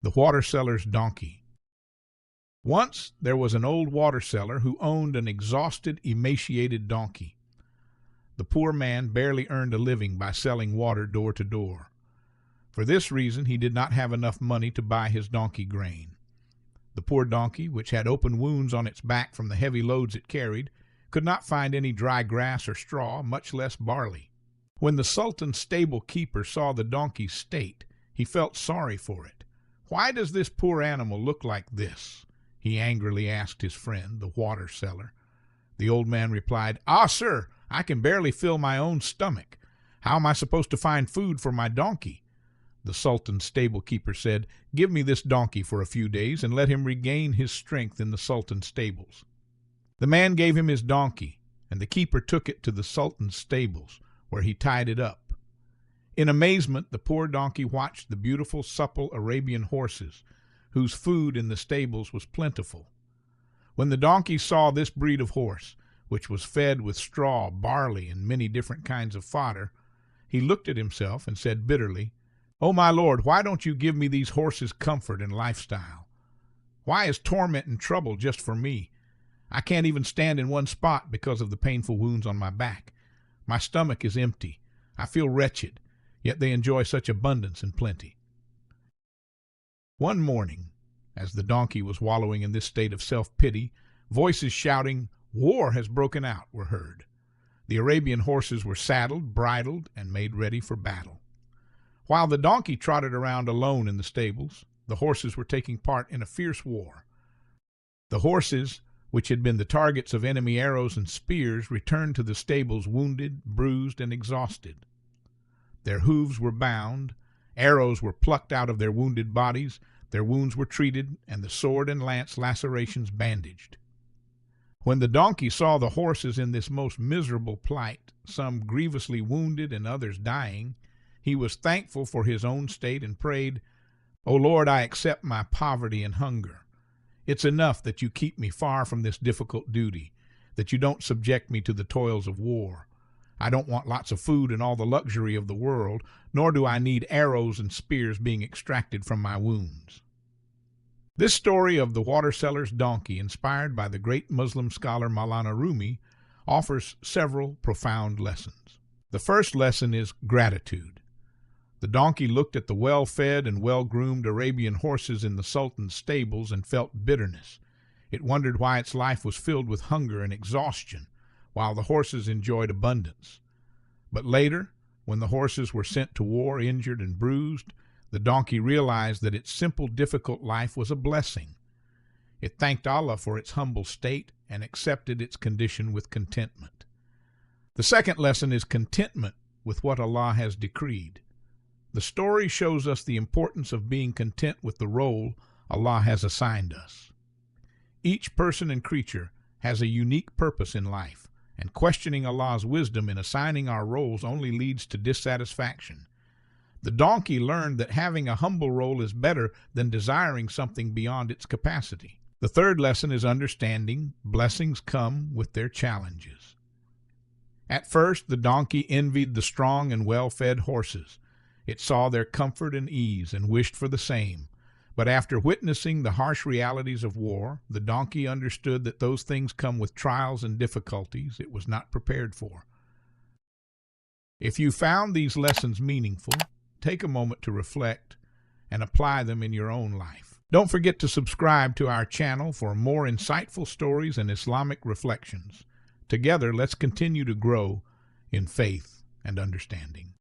The water seller's donkey. Once there was an old water seller who owned an exhausted, emaciated donkey. The poor man barely earned a living by selling water door to door. For this reason he did not have enough money to buy his donkey grain. The poor donkey, which had open wounds on its back from the heavy loads it carried, could not find any dry grass or straw, much less barley. When the Sultan's stable keeper saw the donkey's state, he felt sorry for it. "Why does this poor animal look like this?" he angrily asked his friend, the water seller. The old man replied, "Ah, sir, I can barely fill my own stomach. How am I supposed to find food for my donkey?" The Sultan's stable keeper said, "Give me this donkey for a few days and let him regain his strength in the Sultan's stables." The man gave him his donkey, and the keeper took it to the Sultan's stables, where he tied it up. In amazement, the poor donkey watched the beautiful, supple Arabian horses, whose food in the stables was plentiful. When the donkey saw this breed of horse, which was fed with straw, barley, and many different kinds of fodder, he looked at himself and said bitterly, "Oh, my lord, why don't you give me these horses comfort and lifestyle? Why is torment and trouble just for me? I can't even stand in one spot because of the painful wounds on my back. My stomach is empty. I feel wretched, yet they enjoy such abundance and plenty." One morning, as the donkey was wallowing in this state of self-pity, voices shouting, "War has broken out," were heard. The Arabian horses were saddled, bridled, and made ready for battle. While the donkey trotted around alone in the stables, the horses were taking part in a fierce war. The horses, which had been the targets of enemy arrows and spears, returned to the stables wounded, bruised, and exhausted. Their hooves were bound, arrows were plucked out of their wounded bodies, their wounds were treated, and the sword and lance lacerations bandaged. When the donkey saw the horses in this most miserable plight, some grievously wounded and others dying, he was thankful for his own state and prayed, "O Lord, I accept my poverty and hunger. It's enough that you keep me far from this difficult duty, that you don't subject me to the toils of war. I don't want lots of food and all the luxury of the world, nor do I need arrows and spears being extracted from my wounds." This story of the water seller's donkey, inspired by the great Muslim scholar Mawlana Rumi, offers several profound lessons. The first lesson is gratitude. The donkey looked at the well-fed and well-groomed Arabian horses in the Sultan's stables and felt bitterness. It wondered why its life was filled with hunger and exhaustion, while the horses enjoyed abundance. But later, when the horses were sent to war injured and bruised, the donkey realized that its simple, difficult life was a blessing. It thanked Allah for its humble state and accepted its condition with contentment. The second lesson is contentment with what Allah has decreed. The story shows us the importance of being content with the role Allah has assigned us. Each person and creature has a unique purpose in life, and questioning Allah's wisdom in assigning our roles only leads to dissatisfaction. The donkey learned that having a humble role is better than desiring something beyond its capacity. The third lesson is understanding blessings come with their challenges. At first, the donkey envied the strong and well-fed horses. It saw their comfort and ease and wished for the same. But after witnessing the harsh realities of war, the donkey understood that those things come with trials and difficulties it was not prepared for. If you found these lessons meaningful, take a moment to reflect and apply them in your own life. Don't forget to subscribe to our channel for more insightful stories and Islamic reflections. Together, let's continue to grow in faith and understanding.